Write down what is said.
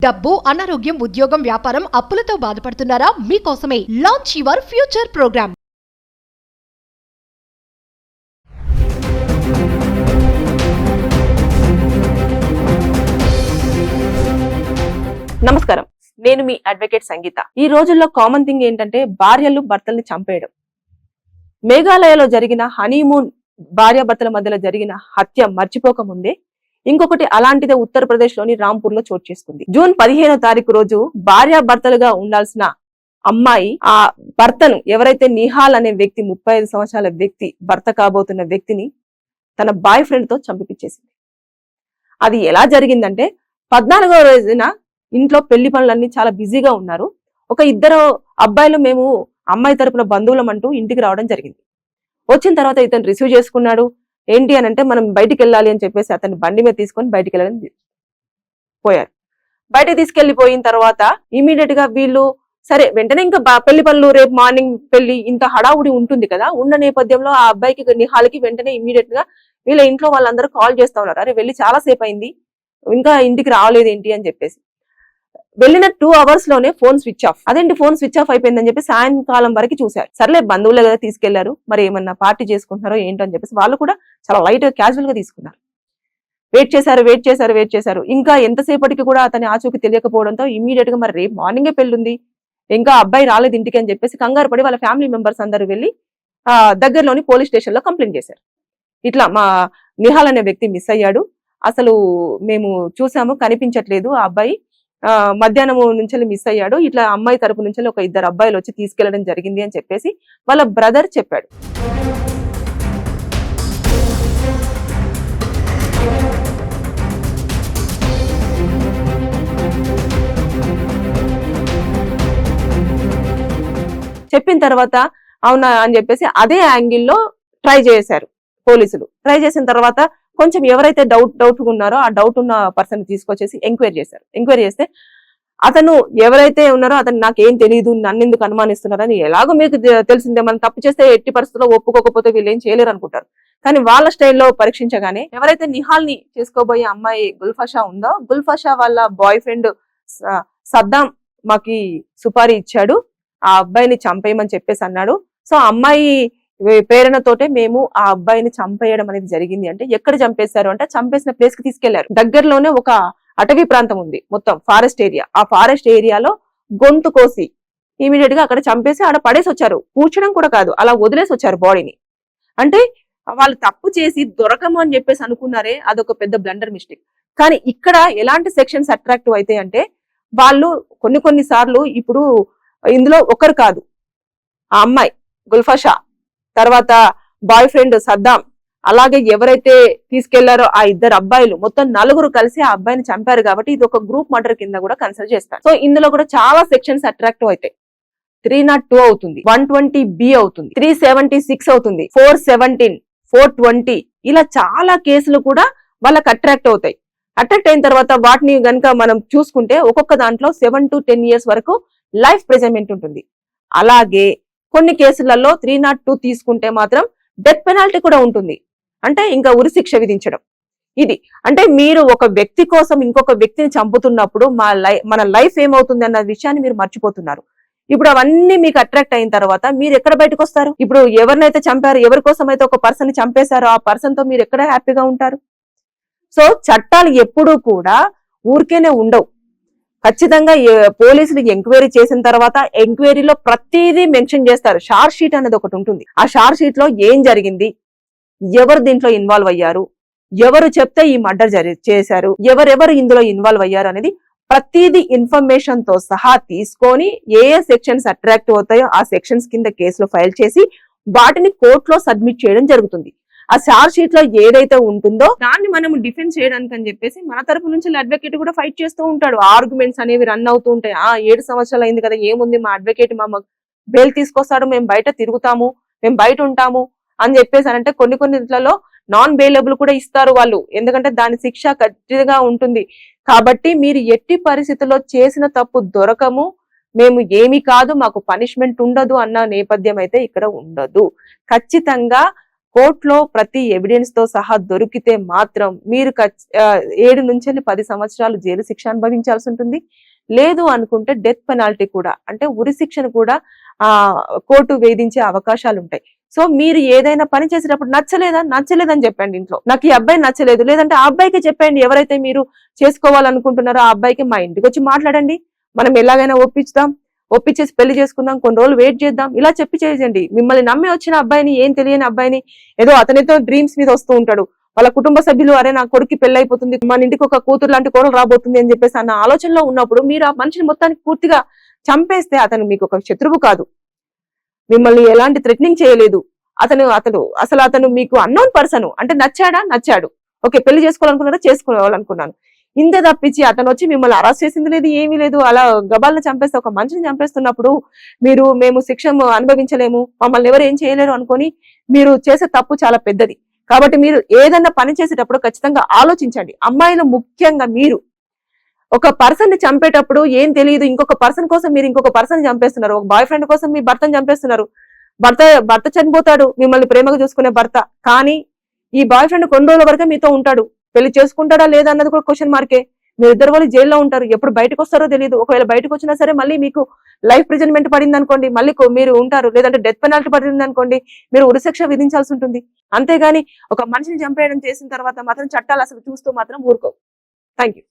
డబ్బు, అనారోగ్యం, ఉద్యోగం, వ్యాపారం, అప్పులతో బాధపడుతున్నారా? మీకోసమే లాంచ్ యువర్ ఫ్యూచర్ ప్రోగ్రామ్. నమస్కారం, నేను మీ అడ్వకేట్ సంగీత. ఈ రోజుల్లో కామన్ థింగ్ ఏంటంటే భార్యలు భర్తల్ని చంపేయడం. మేఘాలయలో జరిగిన హనీమూన్ భార్యాభర్తల మధ్యలో జరిగిన హత్య మర్చిపోకముందే ఇంకొకటి అలాంటిదే ఉత్తరప్రదేశ్ లోని రాంపూర్ లో చోటు చేసుకుంది. జూన్ 15వ తారీఖు రోజు భార్యాభర్తలుగా ఉండాల్సిన అమ్మాయి ఆ భర్తను, ఎవరైతే నిహాల్ అనే వ్యక్తి, 35 సంవత్సరాల వ్యక్తి, భర్త కాబోతున్న వ్యక్తిని తన బాయ్ ఫ్రెండ్ తో చంపిపించేసింది. అది ఎలా జరిగిందంటే 14వ రోజున ఇంట్లో పెళ్లి పనులన్నీ చాలా బిజీగా ఉన్నారు. ఒక ఇద్దరు అబ్బాయిలు మేము అమ్మాయి తరపున బంధువులం అంటూ ఇంటికి రావడం జరిగింది. వచ్చిన తర్వాత ఇతను రిసీవ్ చేసుకున్నాడు. ఏంటి అని అంటే మనం బయటికి వెళ్ళాలి అని చెప్పేసి అతన్ని బండి మీద తీసుకొని బయటికి వెళ్ళాలని పోయారు. బయటకు తీసుకెళ్లిపోయిన తర్వాత ఇమీడియట్ గా వీళ్ళు సరే వెంటనే ఇంకా పెళ్లి పనులు, రేపు మార్నింగ్ పెళ్లి, ఇంత హడావుడి ఉంటుంది కదా. ఉన్న నేపథ్యంలో ఆ అబ్బాయికి, నిహాల్కి వెంటనే ఇమీడియట్ గా వీళ్ళ ఇంట్లో వాళ్ళందరూ కాల్ చేస్తా ఉన్నారు. అరే వెళ్ళి చాలా సేపు అయింది, ఇంకా ఇంటికి రాలేదు ఏంటి అని చెప్పేసి. వెళ్ళిన 2 hours లోనే ఫోన్ స్విచ్ ఆఫ్. అదేంటి ఫోన్ స్విచ్ ఆఫ్ అయిపోయిందని చెప్పి సాయంకాలం వరకు చూశారు. సర్లే బంధువులే కదా తీసుకెళ్లారు, మరి ఏమన్నా పార్టీ చేసుకుంటున్నారో ఏంటో అని చెప్పేసి వాళ్ళు కూడా చాలా లైట్ గా క్యాజువల్ గా తీసుకున్నారు. వెయిట్ చేశారు. ఇంకా ఎంతసేపటికి కూడా అతని ఆచూకీ తెలియకపోవడంతో ఇమీడియట్ గా మరి రేపు మార్నింగే పెళ్లి, ఇంకా అబ్బాయి రాలేదు ఇంటికి అని చెప్పేసి కంగారు పడి వాళ్ళ ఫ్యామిలీ మెంబర్స్ అందరూ వెళ్ళి దగ్గరలోని పోలీస్ స్టేషన్ లో కంప్లైంట్ చేశారు. ఇట్లా మా నిహాల్ అనే వ్యక్తి మిస్ అయ్యాడు, అసలు మేము చూసాము, కనిపించట్లేదు, ఆ అబ్బాయి మధ్యాహ్నం నుంచి మిస్ అయ్యాడు, ఇట్లా అమ్మాయి తరపు నుంచి ఒక 2 అబ్బాయిలు వచ్చి తీసుకెళ్లడం జరిగింది అని చెప్పేసి వాళ్ళ బ్రదర్ చెప్పాడు. చెప్పిన తర్వాత అవునా అని చెప్పేసి అదే యాంగిల్లో ట్రై చేశారు పోలీసులు. ట్రై చేసిన తర్వాత కొంచెం ఎవరైతే డౌట్ ఉన్నారో ఆ డౌట్ ఉన్న పర్సన్ తీసుకొచ్చేసి ఎంక్వైరీ చేశారు. ఎంక్వైరీ చేస్తే అతను ఎవరైతే ఉన్నారో అతను నాకేం తెలియదు, నన్ను ఎందుకు అనుమానిస్తున్నారని, ఎలాగో మీకు తెలిసిందే, మనం తప్పు చేస్తే ఎట్టి పరిస్థితుల్లో ఒప్పుకోకపోతే వీళ్ళు ఏం చేయలేరు అనుకుంటారు. కానీ వాళ్ళ స్టైల్లో పరీక్షించగానే ఎవరైతే నిహాల్ ని చేసుకోబోయే అమ్మాయి గుల్ఫషా ఉందో, గుల్ఫషా వాళ్ళ బాయ్ ఫ్రెండ్ సద్దాం మాకి సుపారీ ఇచ్చాడు, ఆ అబ్బాయిని చంపేయమని చెప్పేసి అన్నాడు. సో అమ్మాయి ప్రేరణతోటే మేము ఆ అబ్బాయిని చంపేయడం అనేది జరిగింది. అంటే ఎక్కడ చంపేశారు అంటే చంపేసిన ప్లేస్ కి తీసుకెళ్లారు. దగ్గరలోనే ఒక అటవీ ప్రాంతం ఉంది, మొత్తం ఫారెస్ట్ ఏరియా. ఆ ఫారెస్ట్ ఏరియాలో గొంతు కోసి ఇమీడియట్ గా అక్కడ చంపేసి ఆడ పడేసి వచ్చారు. పూడ్చడం కూడా కాదు, అలా వదిలేసి వచ్చారు బాడీని. అంటే వాళ్ళు తప్పు చేసి దొరకము అని చెప్పేసి అనుకున్నారే, అదొక పెద్ద బ్లండర్ మిస్టేక్. కానీ ఇక్కడ ఎలాంటి సెక్షన్స్ అట్రాక్టివ్ అయితే అంటే వాళ్ళు కొన్ని సార్లు, ఇప్పుడు ఇందులో ఒకరు కాదు, ఆ అమ్మాయి గుల్ఫషా, తర్వాత బాయ్ ఫ్రెండ్ సద్దాం, అలాగే ఎవరైతే తీసుకెళ్లారో ఆ 2 అబ్బాయిలు, మొత్తం 4 కలిసి ఆ అబ్బాయిని చంపారు. కాబట్టి ఇది ఒక గ్రూప్ మర్డర్ కింద కూడా కన్సిడర్ చేస్తారు. సో ఇందులో కూడా చాలా సెక్షన్స్ అట్రాక్టివ్ అవుతాయి. 302 అవుతుంది, 120B అవుతుంది, 376 అవుతుంది, 417, 420, ఇలా చాలా కేసులు కూడా వాళ్ళకి అట్రాక్ట్ అవుతాయి. అట్రాక్ట్ అయిన తర్వాత వాటిని గనుక మనం చూసుకుంటే ఒక్కొక్క దాంట్లో 7 to 10 years వరకు లైఫ్ ప్రిజన్మెంట్ ఉంటుంది. అలాగే కొన్ని కేసులలో 302 తీసుకుంటే మాత్రం డెత్ పెనాల్టీ కూడా ఉంటుంది, అంటే ఇంకా ఉరిశిక్ష విధించడం. ఇది అంటే మీరు ఒక వ్యక్తి కోసం ఇంకొక వ్యక్తిని చంపుతున్నప్పుడు మన లైఫ్ ఏమవుతుంది అన్న విషయాన్ని మీరు మర్చిపోతున్నారు. ఇప్పుడు అవన్నీ మీకు అట్రాక్ట్ అయిన తర్వాత మీరు ఎక్కడ బయటకు వస్తారు? ఇప్పుడు ఎవరినైతే చంపారు, ఎవరి కోసం అయితే ఒక పర్సన్ ని చంపేశారో ఆ పర్సన్ తో మీరు ఎక్కడ హ్యాపీగా ఉంటారు? సో చట్టాలు ఎప్పుడూ కూడా ఊరికేనే ఉండవు. ఖచ్చితంగా పోలీసులు ఎంక్వైరీ చేసిన తర్వాత ఎంక్వైరీలో ప్రతిదీ మెన్షన్ చేస్తారు. షార్ట్ షీట్ అనేది ఒకటి ఉంటుంది. ఆ షార్ట్ షీట్ లో ఏం జరిగింది, ఎవరు దీంట్లో ఇన్వాల్వ్ అయ్యారు, ఎవరు చెప్తే ఈ మర్డర్ చేశారు, ఎవరెవరు ఇందులో ఇన్వాల్వ్ అయ్యారు అనేది ప్రతిదీ ఇన్ఫర్మేషన్ తో సహా తీసుకొని ఏ సెక్షన్స్ అట్రాక్ట్ అవుతాయో ఆ సెక్షన్స్ కింద కేసులో ఫైల్ చేసి వాటిని కోర్టులో సబ్మిట్ చేయడం జరుగుతుంది. ఆ చార్జ్ షీట్ లో ఏదైతే ఉంటుందో దాన్ని మనం డిఫెన్స్ చేయడానికి అని చెప్పేసి మన తరపు నుంచి అడ్వకేట్ కూడా ఫైట్ చేస్తూ ఉంటాడు. ఆర్గ్యుమెంట్స్ అనేవి రన్ అవుతూ ఉంటాయి. 7 సంవత్సరాలు అయింది కదా, ఏముంది, మా అడ్వకేట్ మా బెయిల్ తీసుకొస్తాడు, మేము బయట తిరుగుతాము, మేము బయట ఉంటాము అని చెప్పేసి అంటే కొన్ని ఇట్లలో నాన్ బెయిలబుల్ కూడా ఇస్తారు వాళ్ళు, ఎందుకంటే దాని శిక్ష ఖచ్చితంగా ఉంటుంది. కాబట్టి మీరు ఎట్టి పరిస్థితుల్లో చేసిన తప్పు దొరకము, మేము ఏమి కాదు, మాకు పనిష్మెంట్ ఉండదు అన్న నేపథ్యం అయితే ఇక్కడ ఉండదు. ఖచ్చితంగా కోర్టులో ప్రతి ఎవిడెన్స్ తో సహా దొరికితే మాత్రం మీరు 7 నుంచి 10 సంవత్సరాలు జైలు శిక్ష అనుభవించాల్సి ఉంటుంది. లేదు అనుకుంటే డెత్ పెనాల్టీ కూడా, అంటే ఉరి శిక్షను కూడా కోర్టు వేధించే అవకాశాలు ఉంటాయి. సో మీరు ఏదైనా పని చేసేటప్పుడు నచ్చలేదని చెప్పండి ఇంట్లో, నాకు ఈ అబ్బాయి నచ్చలేదు, లేదంటే ఆ అబ్బాయికి చెప్పండి, ఎవరైతే మీరు చేసుకోవాలనుకుంటున్నారో ఆ అబ్బాయికి మా ఇంటికి వచ్చి మాట్లాడండి, మనం ఎలాగైనా ఒప్పించేసి పెళ్లి చేసుకుందాం, కొన్ని రోజులు వెయిట్ చేద్దాం, ఇలా చెప్పి చేయండి. మిమ్మల్ని నమ్మి వచ్చిన అబ్బాయిని, ఏం తెలియని అబ్బాయిని, ఏదో అతనితో డ్రీమ్స్ మీద వస్తూ ఉంటాడు, వాళ్ళ కుటుంబ సభ్యులు అరే నా కొడుకు పెళ్లి అయిపోతుంది, మన ఇంటికి ఒక కూతురు లాంటి కోడలు రాబోతుంది అని చెప్పేసి అన్న ఆలోచనలో ఉన్నప్పుడు మీరు ఆ మనిషిని మొత్తానికి పూర్తిగా చంపేస్తే అతను మీకు ఒక శత్రువు కాదు, మిమ్మల్ని ఎలాంటి థ్రెటనింగ్ చేయలేదు, అతను మీకు అన్నోన్ పర్సన్, అంటే నచ్చాడు, ఓకే పెళ్లి చేసుకోవాలనుకున్నాను, ఇంత తప్పించి అతను వచ్చి మిమ్మల్ని అరెస్ట్ చేసింది లేదు, ఏమీ లేదు, అలా గబాలను చంపేస్తే, ఒక మనిషిని చంపేస్తున్నప్పుడు మేము శిక్ష అనుభవించలేము, మమ్మల్ని ఎవరు ఏం చేయలేరు అనుకొని మీరు చేసే తప్పు చాలా పెద్దది. కాబట్టి మీరు ఏదన్నా పని చేసేటప్పుడు ఖచ్చితంగా ఆలోచించండి. అమ్మాయిలు ముఖ్యంగా మీరు ఒక పర్సన్ ని చంపేటప్పుడు ఏం తెలియదు, ఇంకొక పర్సన్ కోసం మీరు ఇంకొక పర్సన్ చంపేస్తున్నారు, ఒక బాయ్ ఫ్రెండ్ కోసం మీ భర్తను చంపేస్తున్నారు, భర్త చనిపోతాడు, మిమ్మల్ని ప్రేమగా చూసుకునే భర్త, కానీ ఈ బాయ్ ఫ్రెండ్ కొన్ని రోజుల వరకే మీతో ఉంటాడు, పెళ్లి చేసుకుంటాడా లేదా అన్నది కూడా క్వశ్చన్ మార్కే, మీరు ఇద్దరు వాళ్ళు జైల్లో ఉంటారు, ఎప్పుడు బయటకు వస్తారో తెలియదు, ఒకవేళ బయటకు వచ్చినా సరే మళ్ళీ మీకు లైఫ్ ప్రిజన్మెంట్ పడింది అనుకోండి, మళ్ళీ మీరు ఉంటారు, లేదంటే డెత్ పెనాల్టీ పడింది అనుకోండి, మీరు ఉరిశిక్ష విధించాల్సి ఉంటుంది. అంతేగాని ఒక మనిషిని చంపేయడం చేసిన తర్వాత మాత్రం చట్టాలు అసలు చూస్తూ మాత్రం ఊరుకోవు. Thank you.